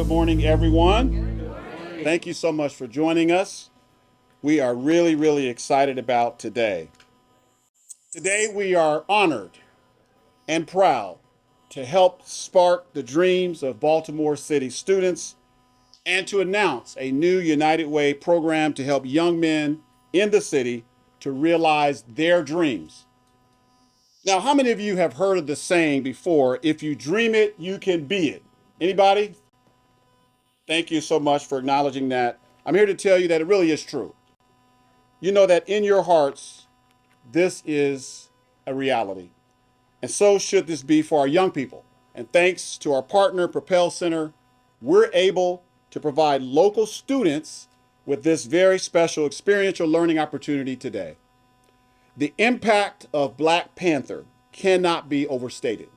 Good morning, everyone. Thank you so much for joining us. We are really excited about today. Today, we are honored and proud to help spark the dreams of Baltimore City students and to announce a new United Way program to help young men in the city to realize their dreams. Now, how many of you have heard of the saying before, if you dream it, you can be it? Anybody? Thank you so much for acknowledging that. I'm here to tell you that it really is true. You know that in your hearts, this is a reality. And so should this be for our young people. And thanks to our partner, Propel Center, we're able to provide local students with this very special experiential learning opportunity today. The impact of Black Panther cannot be overstated.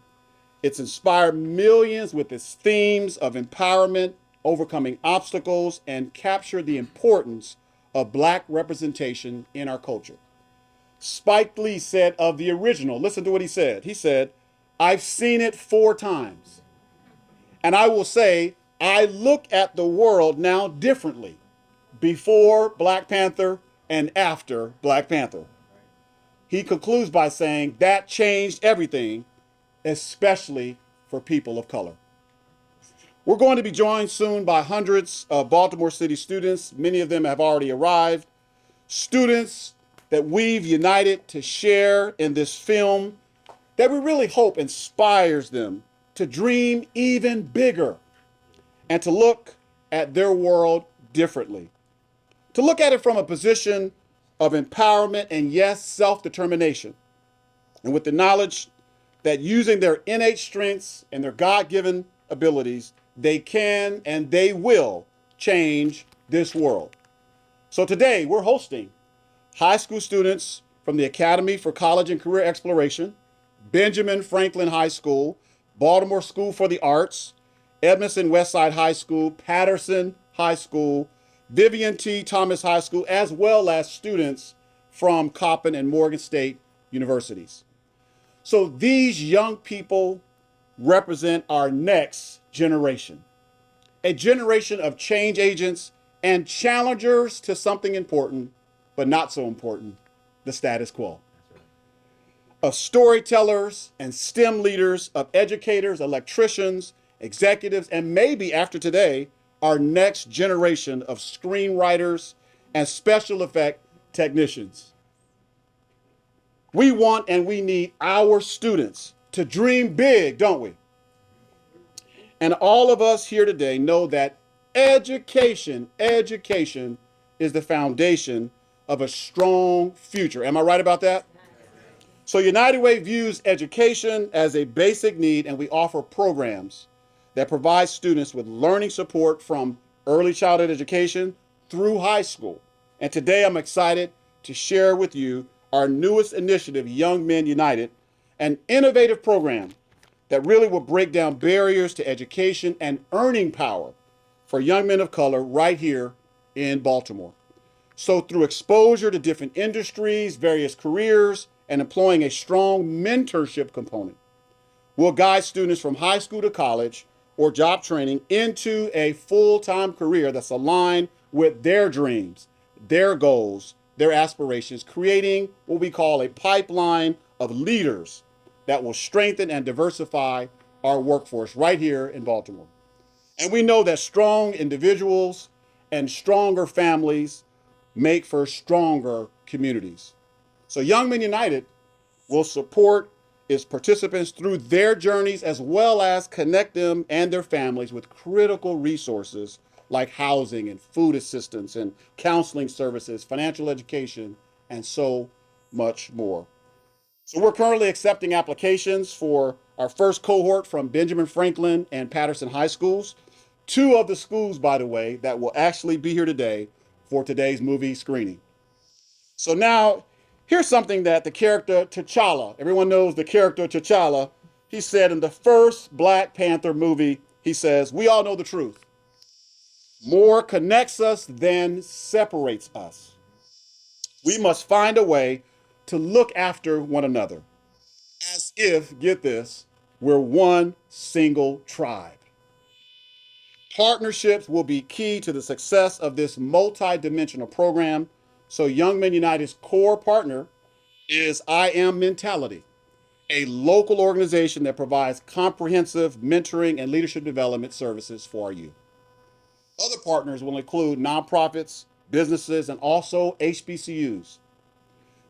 It's inspired millions with its themes of empowerment, overcoming obstacles, and captured the importance of Black representation in our culture. Spike Lee said of the original, listen to what he said. He said, I've seen it 4 times. And I will say, I look at the world now differently, before Black Panther and after Black Panther. He concludes by saying that changed everything, especially for people of color. We're going to be joined soon by hundreds of Baltimore City students. Many of them have already arrived. Students that we've united to share in this film that we really hope inspires them to dream even bigger and to look at their world differently. To look at it from a position of empowerment and, yes, self-determination. And with the knowledge that using their innate strengths and their God-given abilities, they can and they will change this world. So today we're hosting high school students from the Academy for College and Career Exploration, Benjamin Franklin High School, Baltimore School for the Arts, Edmondson Westside High School, Patterson High School, Vivian T. Thomas High School, as well as students from Coppin and Morgan State universities. So these young people represent our next generation, a generation of change agents and challengers to something important, but not so important, the status quo. Of storytellers and STEM leaders, of educators, electricians, executives, and maybe after today, our next generation of screenwriters and special effect technicians. We want and we need our students to dream big, don't we? And all of us here today know that education is the foundation of a strong future. Am I right about that? So United Way views education as a basic need, and we offer programs that provide students with learning support from early childhood education through high school. And today I'm excited to share with you our newest initiative, Young Men United, an innovative program that really will break down barriers to education and earning power for young men of color right here in Baltimore. So through exposure to different industries, various careers, and employing a strong mentorship component, we'll guide students from high school to college or job training into a full-time career that's aligned with their dreams, their goals, their aspirations, creating what we call a pipeline of leaders that will strengthen and diversify our workforce right here in Baltimore. And we know that strong individuals and stronger families make for stronger communities. So Young Men United will support its participants through their journeys as well as connect them and their families with critical resources like housing and food assistance and counseling services, financial education, and so much more. So we're currently accepting applications for our first cohort from Benjamin Franklin and Patterson High Schools. Two of the schools, by the way, that will actually be here today for today's movie screening. So now, here's something that the character T'Challa, everyone knows the character T'Challa, he said in the first Black Panther movie, he says, we all know the truth. More connects us than separates us. We must find a way to look after one another as if, get this, we're one single tribe. Partnerships will be key to the success of this multi-dimensional program. So Young Men United's core partner is I Am Mentality, a local organization that provides comprehensive mentoring and leadership development services for our youth. Other partners will include nonprofits, businesses, and also HBCUs.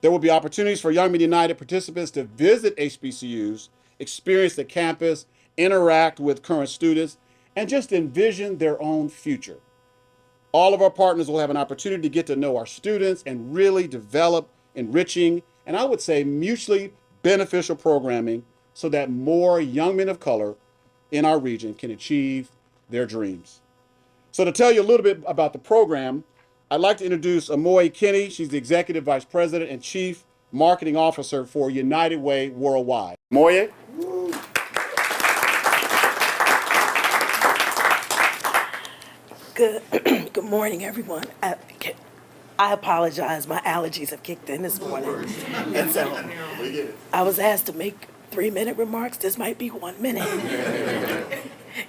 There will be opportunities for Young Men United participants to visit HBCUs, experience the campus, interact with current students, and just envision their own future. All of our partners will have an opportunity to get to know our students and really develop enriching and I would say mutually beneficial programming so that more young men of color in our region can achieve their dreams. So to tell you a little bit about the program, I'd like to introduce Amoy Kinney. She's the Executive Vice President and Chief Marketing Officer for United Way Worldwide. Amoy? Good morning, everyone. I apologize. My allergies have kicked in this morning. And so I was asked to make 3-minute remarks. This might be 1 minute.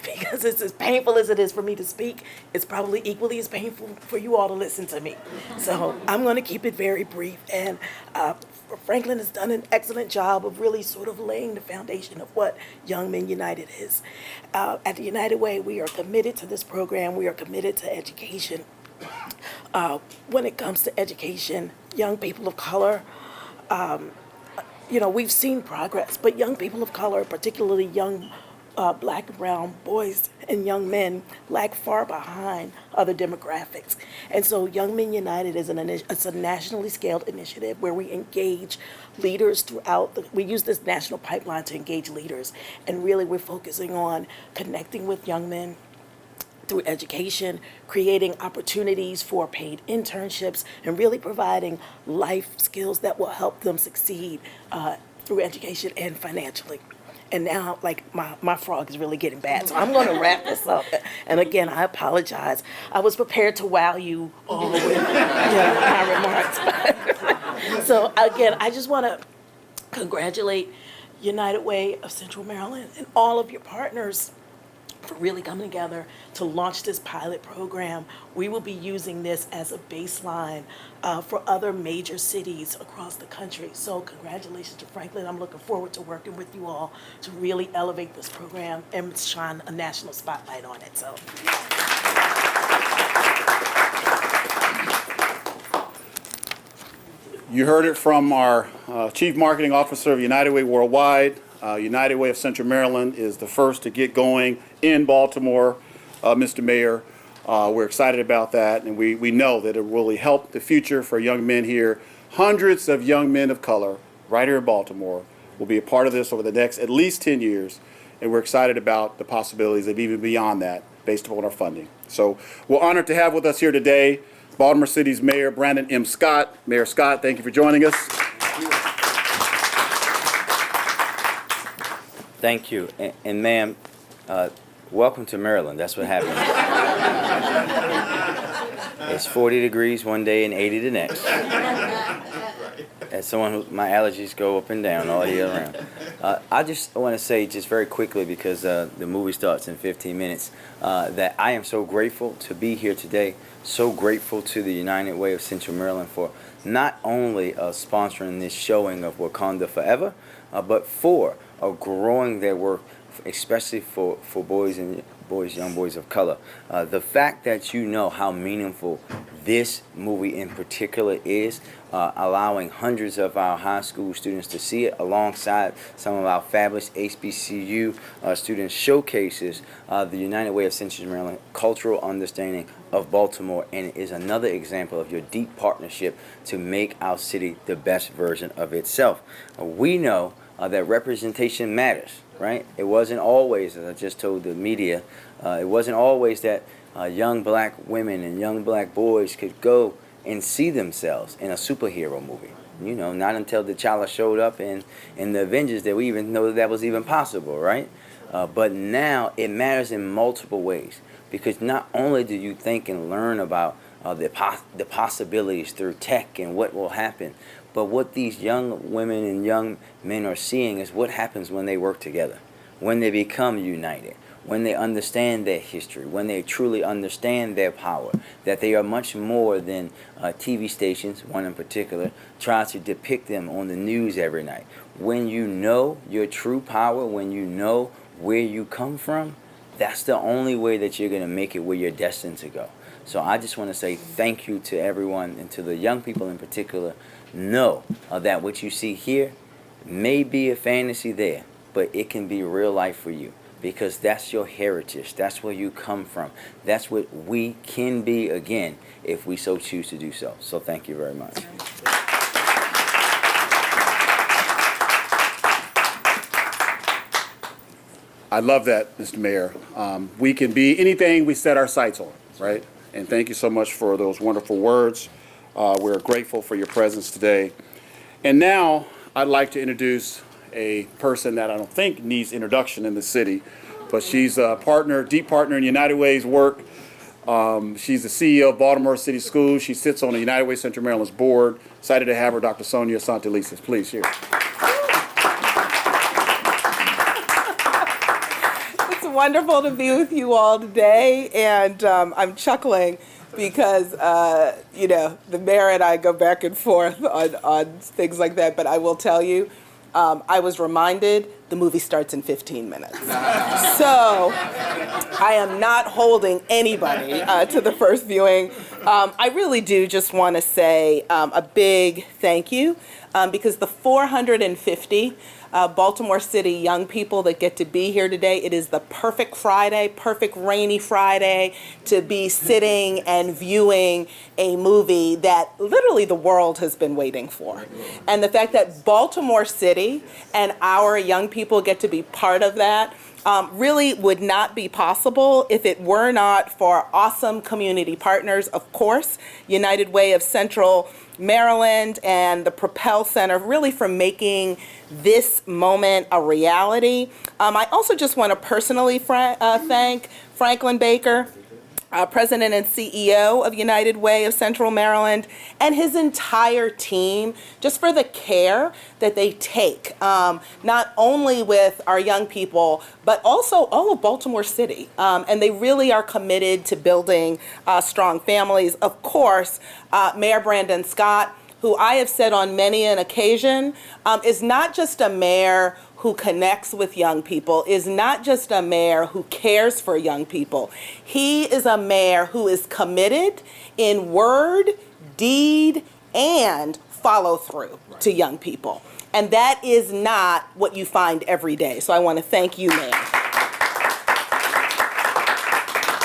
Because it's as painful as it is for me to speak, it's probably equally as painful for you all to listen to me. So I'm going to keep it very brief. And Franklin has done an excellent job of really sort of laying the foundation of what Young Men United is. At the United Way, we are committed to this program. We are committed to education. When it comes to education, young people of color, we've seen progress, but young people of color, particularly young black and brown boys and young men, lag far behind other demographics. And so Young Men United is it's a nationally scaled initiative where we engage leaders we use this national pipeline to engage leaders. And really we're focusing on connecting with young men through education, creating opportunities for paid internships, and really providing life skills that will help them succeed through education and financially. And now, my frog is really getting bad, so I'm going to wrap this up. And again, I apologize. I was prepared to wow you all with my remarks. So again, I just want to congratulate United Way of Central Maryland and all of your partners for really coming together to launch this pilot program. We will be using this as a baseline for other major cities across the country. So congratulations to Franklin. I'm looking forward to working with you all to really elevate this program and shine a national spotlight on it. So. You heard it from our Chief Marketing Officer of United Way Worldwide. United Way of Central Maryland is the first to get going in Baltimore, Mr. Mayor. We're excited about that, and we know that it will really help the future for young men here. Hundreds of young men of color right here in Baltimore will be a part of this over the next at least 10 years, and we're excited about the possibilities of even beyond that based upon our funding. So we're honored to have with us here today Baltimore City's Mayor Brandon M. Scott. Mayor Scott, thank you for joining us. Thank you. And ma'am, welcome to Maryland. That's what happens. It's 40 degrees one day and 80 the next. As someone my allergies go up and down all year round. I just want to say just very quickly, because the movie starts in 15 minutes, that I am so grateful to be here today. So grateful to the United Way of Central Maryland for not only sponsoring this showing of Wakanda Forever, but for growing their work, especially for young boys of color. The fact that you know how meaningful this movie in particular is, allowing hundreds of our high school students to see it alongside some of our fabulous HBCU student showcases the United Way of Central Maryland cultural understanding of Baltimore, and it is another example of your deep partnership to make our city the best version of itself. We know that representation matters, right? It wasn't always, as I just told the media, it wasn't always that young black women and young black boys could go and see themselves in a superhero movie. You know, not until T'Challa showed up in the Avengers did we even know that was even possible, right? But now it matters in multiple ways, because not only do you think and learn about the possibilities through tech and what will happen, but what these young women and young men are seeing is what happens when they work together, when they become united, when they understand their history, when they truly understand their power, that they are much more than TV stations, one in particular, try to depict them on the news every night. When you know your true power, when you know where you come from, that's the only way that you're going to make it where you're destined to go. So I just want to say thank you to everyone, and to the young people in particular. Know that what you see here may be a fantasy there, but it can be real life for you, because that's your heritage. That's where you come from. That's what we can be again if we so choose to do so. So thank you very much. I love that, Mr. Mayor. We can be anything we set our sights on, right? And thank you so much for those wonderful words. We're grateful for your presence today. And now I'd like to introduce a person that I don't think needs introduction in the city, but she's a partner, deep partner in United Way's work. She's the CEO of Baltimore City Schools. She sits on the United Way Central Maryland's board. Excited to have her, Dr. Sonia Santelices. Please, here. It's wonderful to be with you all today, and I'm chuckling because, the mayor and I go back and forth on things like that, but I will tell you, I was reminded the movie starts in 15 minutes. So I am not holding anybody to the first viewing. I really do just want to say a big thank you, because the 450 Baltimore City young people that get to be here today, it is the perfect Friday, perfect rainy Friday to be sitting and viewing a movie that literally the world has been waiting for. And the fact that Baltimore City and our young people get to be part of that really would not be possible if it were not for awesome community partners. Of course, United Way of Central Maryland and the Propel Center really for making this moment a reality. I also just want to personally thank Franklin Baker, President and CEO of United Way of Central Maryland, and his entire team, just for the care that they take, not only with our young people, but also all of Baltimore City. And they really are committed to building strong families. Of course, Mayor Brandon Scott, who I have said on many an occasion, is not just a mayor who connects with young people, is not just a mayor who cares for young people. He is a mayor who is committed in word, deed, and follow through to young people. And that is not what you find every day. So I want to thank you, Mayor.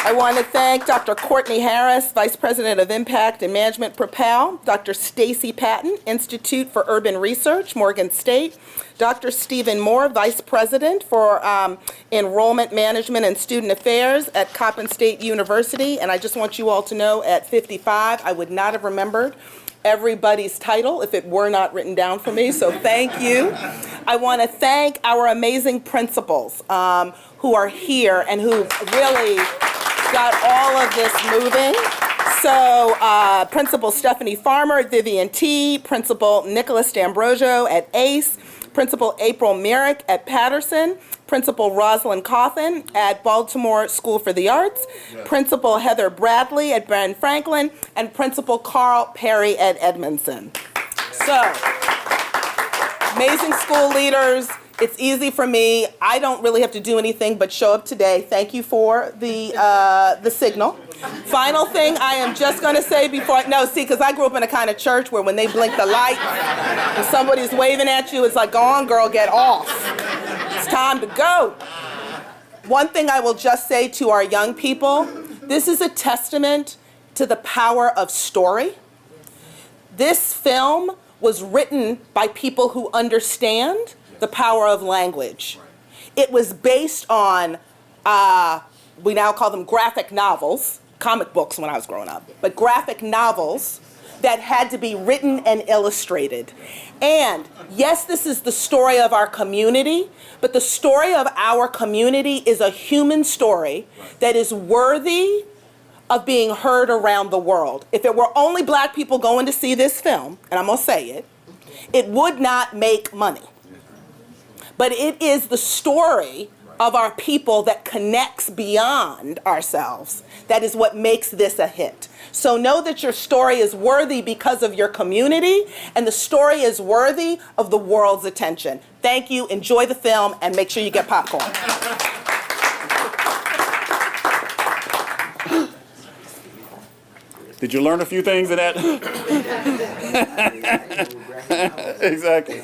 I want to thank Dr. Courtney Harris, Vice President of Impact and Management, Propel, Dr. Stacy Patton, Institute for Urban Research, Morgan State, Dr. Stephen Moore, Vice President for Enrollment Management and Student Affairs at Coppin State University. And I just want you all to know, at 55, I would not have remembered everybody's title if it were not written down for me, so thank you. I want to thank our amazing principals who are here and who really got all of this moving. So Principal Stephanie Farmer at Vivian T, Principal Nicholas D'Ambrosio at ACE, Principal April Merrick at Patterson, Principal Rosalind Coffin at Baltimore School for the Arts, Principal Heather Bradley at Ben Franklin, and Principal Carl Perry at Edmondson. So, amazing school leaders. It's easy for me. I don't really have to do anything but show up today. Thank you for the signal. Final thing I am just going to say before, because I grew up in a kind of church where when they blink the light and somebody's waving at you, it's like, go on, girl, get off. It's time to go. One thing I will just say to our young people, this is a testament to the power of story. This film was written by people who understand the power of language. It was based on, we now call them graphic novels, comic books when I was growing up, but graphic novels that had to be written and illustrated. And yes, this is the story of our community, but the story of our community is a human story that is worthy of being heard around the world. If it were only black people going to see this film, and I'm gonna say it, it would not make money. But it is the story of our people that connects beyond ourselves. That is what makes this a hit. So know that your story is worthy because of your community, and the story is worthy of the world's attention. Thank you, enjoy the film, and make sure you get popcorn. Did you learn a few things in that? Exactly.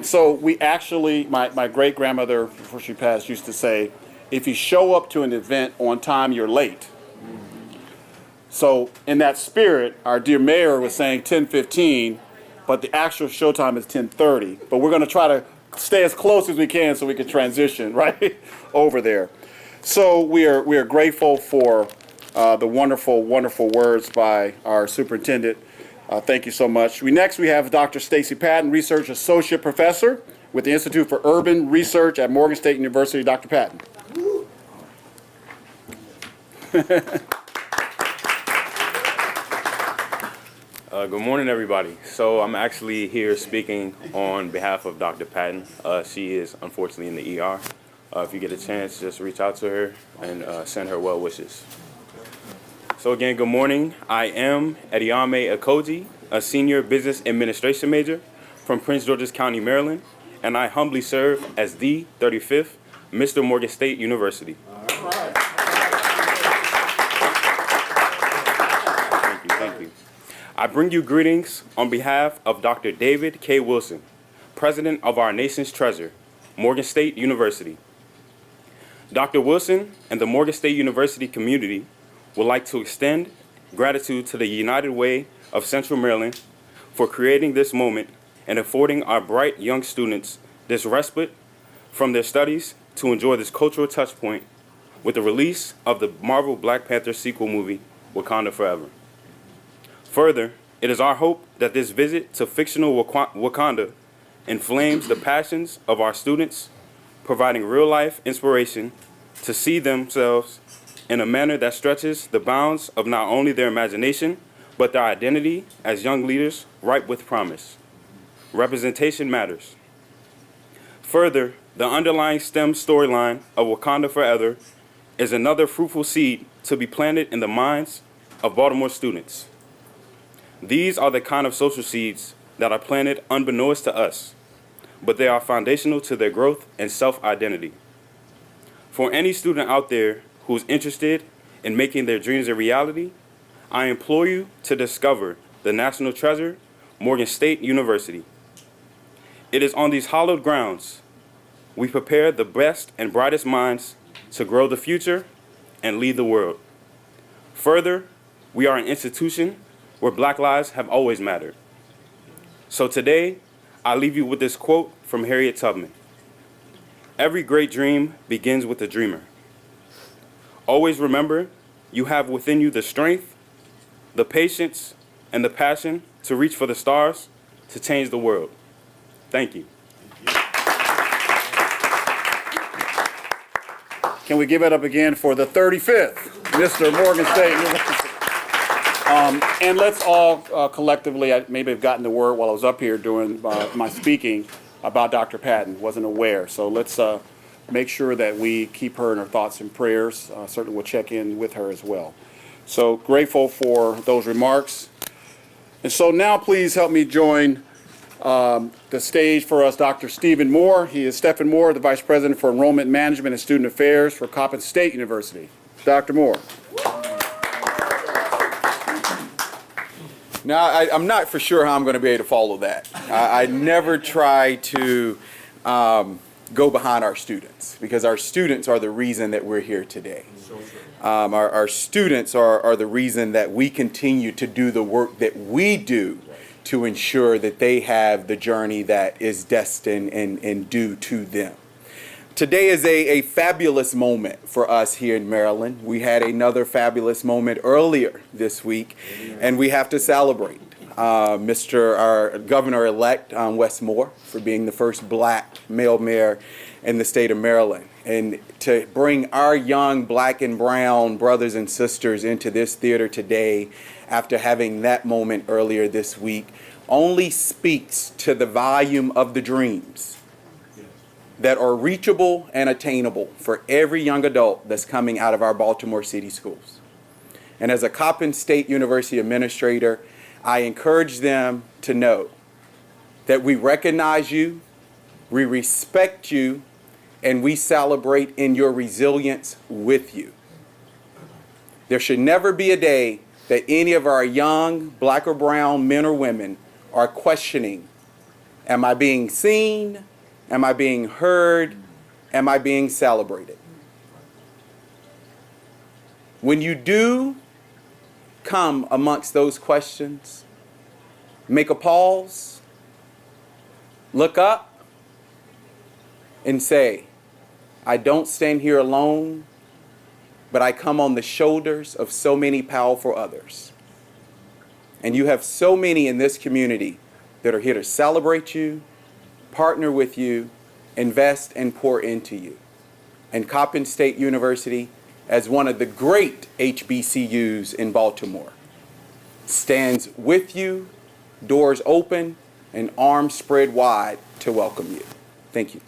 So we actually, my great-grandmother, before she passed, used to say, if you show up to an event on time, you're late. So in that spirit, our dear mayor was saying 10:15, but the actual showtime is 10:30. But we're going to try to stay as close as we can so we can transition right over there. So we are grateful for the wonderful, wonderful words by our superintendent. Thank you so much. Next we have Dr. Stacy Patton, Research Associate Professor with the Institute for Urban Research at Morgan State University. Dr. Patton. Good morning, everybody. So I'm actually here speaking on behalf of Dr. Patton. She is unfortunately in the ER. If you get a chance, just reach out to her and send her well wishes. So again, good morning. I am Ediame Akoji, a senior business administration major from Prince George's County, Maryland, and I humbly serve as the 35th Mr. Morgan State University. Thank you. I bring you greetings on behalf of Dr. David K. Wilson, President of our nation's treasure, Morgan State University. Dr. Wilson and the Morgan State University community would like to extend gratitude to the United Way of Central Maryland for creating this moment and affording our bright young students this respite from their studies to enjoy this cultural touchpoint with the release of the Marvel Black Panther sequel movie, Wakanda Forever. Further, it is our hope that this visit to fictional Wakanda inflames the passions of our students, providing real-life inspiration to see themselves in a manner that stretches the bounds of not only their imagination, but their identity as young leaders ripe with promise. Representation matters. Further, the underlying STEM storyline of Wakanda Forever is another fruitful seed to be planted in the minds of Baltimore students. These are the kind of social seeds that are planted unbeknownst to us, but they are foundational to their growth and self-identity. For any student out there who is interested in making their dreams a reality, I implore you to discover the national treasure, Morgan State University. It is on these hallowed grounds we prepare the best and brightest minds to grow the future and lead the world. Further, we are an institution where Black lives have always mattered. So today, I leave you with this quote from Harriet Tubman. Every great dream begins with a dreamer. Always remember, you have within you the strength, the patience, and the passion to reach for the stars to change the world. Thank you. Can we give it up again for the 35th Mr. Morgan State University? And let's all collectively, I maybe have gotten the word while I was up here doing my speaking about Dr. Patton, wasn't aware. So let's make sure that we keep her in our thoughts and prayers. Certainly we'll check in with her as well. So grateful for those remarks. And so now please help me join the stage for us, Dr. Stephen Moore. He is Stephen Moore, the Vice President for Enrollment Management and Student Affairs for Coppin State University. Dr. Moore. Now, I'm not for sure how I'm going to be able to follow that. I never try to go behind our students, because our students are the reason that we're here today. Our students are the reason that we continue to do the work that we do to ensure that they have the journey that is destined and due to them. Today is a fabulous moment for us here in Maryland. We had another fabulous moment earlier this week, and we have to celebrate our Governor-elect, Wes Moore, for being the first Black male mayor in the state of Maryland. And to bring our young Black and brown brothers and sisters into this theater today after having that moment earlier this week only speaks to the volume of the dreams that are reachable and attainable for every young adult that's coming out of our Baltimore City schools. And as a Coppin State University administrator, I encourage them to know that we recognize you, we respect you, and we celebrate in your resilience with you. There should never be a day that any of our young black or brown men or women are questioning, am I being seen? Am I being heard? Am I being celebrated? When you do come amongst those questions, make a pause, look up, and say, I don't stand here alone, but I come on the shoulders of so many powerful others. And you have so many in this community that are here to celebrate you, partner with you, invest and pour into you. And Coppin State University, as one of the great HBCUs in Baltimore, stands with you, doors open, and arms spread wide to welcome you. Thank you.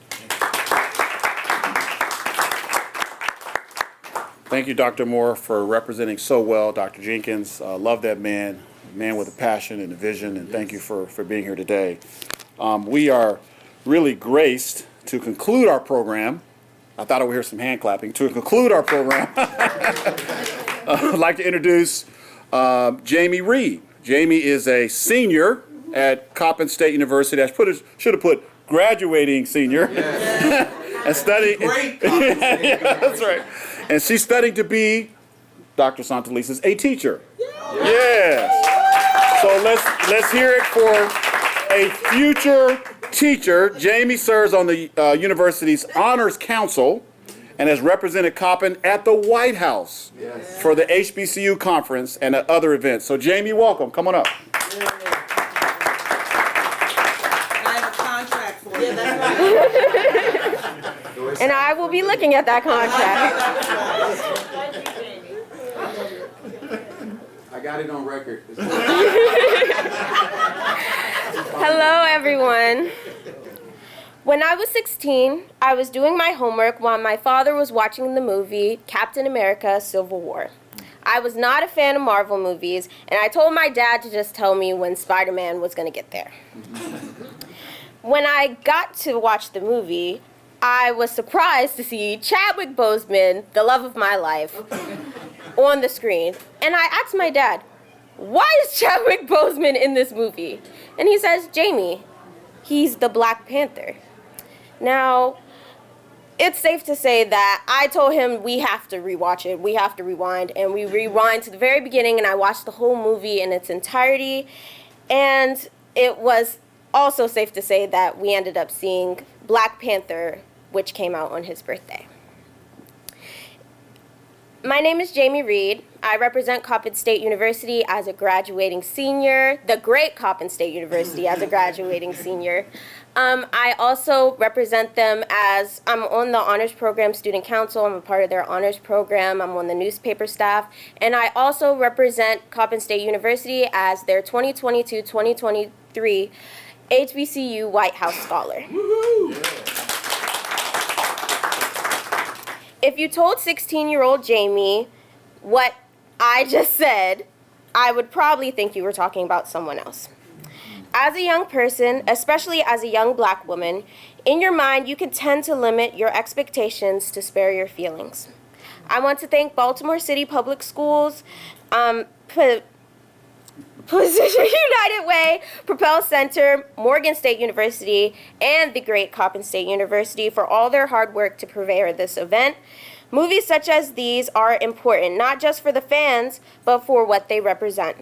Thank you, Dr. Moore, for representing so well. Dr. Jenkins, love that man with a passion and a vision, and thank you for being here today. We are really graced to conclude our program. I thought I would hear some hand clapping. To conclude our program, I'd like to introduce Jamie Reed. Jamie is a senior at Coppin State University. I should have put graduating senior. And studying. Great. Yeah, that's right. And she's studying to be, Dr. Santelisa's, a teacher. Yes. So let's hear it for a future teacher. Jamie serves on the university's Honors Council and has represented Coppin at the White House for the HBCU conference and at other events. So Jamie, welcome. Come on up. I have a contract for you. And I will be looking at that contract. I got it on record. Hello, everyone. When I was 16, I was doing my homework while my father was watching the movie Captain America: Civil War. I was not a fan of Marvel movies, and I told my dad to just tell me when Spider-Man was going to get there. When I got to watch the movie, I was surprised to see Chadwick Boseman, the love of my life, on the screen. And I asked my dad, why is Chadwick Boseman in this movie? And he says, Jamie, he's the Black Panther. Now, it's safe to say that I told him we have to rewatch it, we have to rewind, and we rewind to the very beginning, and I watched the whole movie in its entirety, and it was also safe to say that we ended up seeing Black Panther, which came out on his birthday. My name is Jamie Reed. I represent Coppin State University as a graduating senior, the great Coppin State University as a graduating senior. I also represent them as, I'm on the Honors Program Student Council. I'm a part of their Honors Program. I'm on the newspaper staff. And I also represent Coppin State University as their 2022-2023 HBCU White House Scholar. If you told 16-year-old Jamie what I just said, I would probably think you were talking about someone else. As a young person, especially as a young Black woman, in your mind you can tend to limit your expectations to spare your feelings. I want to thank Baltimore City Public Schools, Position United Way, Propel Center, Morgan State University, and the great Coppin State University for all their hard work to prepare this event. Movies such as these are important, not just for the fans, but for what they represent.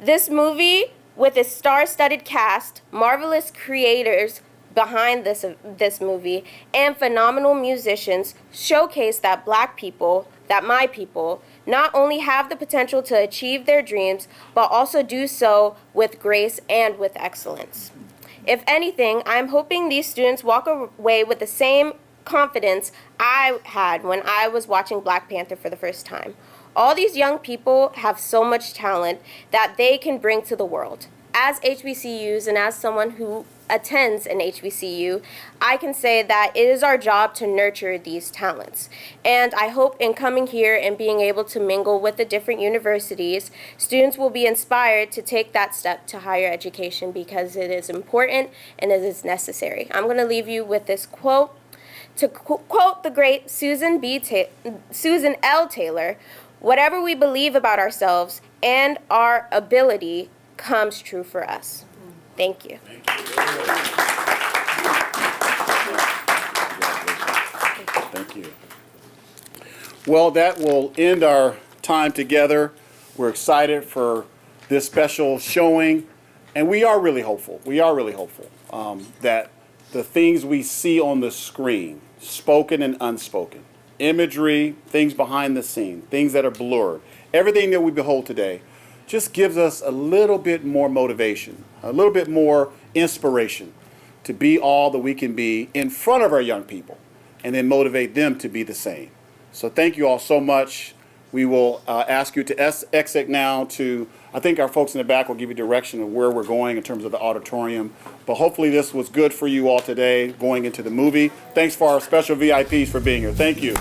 This movie, with its star-studded cast, marvelous creators behind this movie, and phenomenal musicians, showcase that Black people, that my people, not only have the potential to achieve their dreams, but also do so with grace and with excellence. If anything, I'm hoping these students walk away with the same confidence I had when I was watching Black Panther for the first time. All these young people have so much talent that they can bring to the world. as HBCUs and as someone who attends an HBCU, I can say that it is our job to nurture these talents. And I hope in coming here and being able to mingle with the different universities, students will be inspired to take that step to higher education because it is important and it is necessary. I'm going to leave you with this quote. To quote the great Susan L. Taylor, whatever we believe about ourselves and our ability comes true for us. Thank you. Thank you. Well, that will end our time together. We're excited for this special showing, and we are really hopeful. We are really hopeful that the things we see on the screen, spoken and unspoken, imagery, things behind the scene, things that are blurred, everything that we behold today just gives us a little bit more motivation, a little bit more inspiration to be all that we can be in front of our young people and then motivate them to be the same. So thank you all so much. We will ask you to exit now to, I think our folks in the back will give you direction of where we're going in terms of the auditorium. But hopefully this was good for you all today going into the movie. Thanks for our special VIPs for being here. Thank you.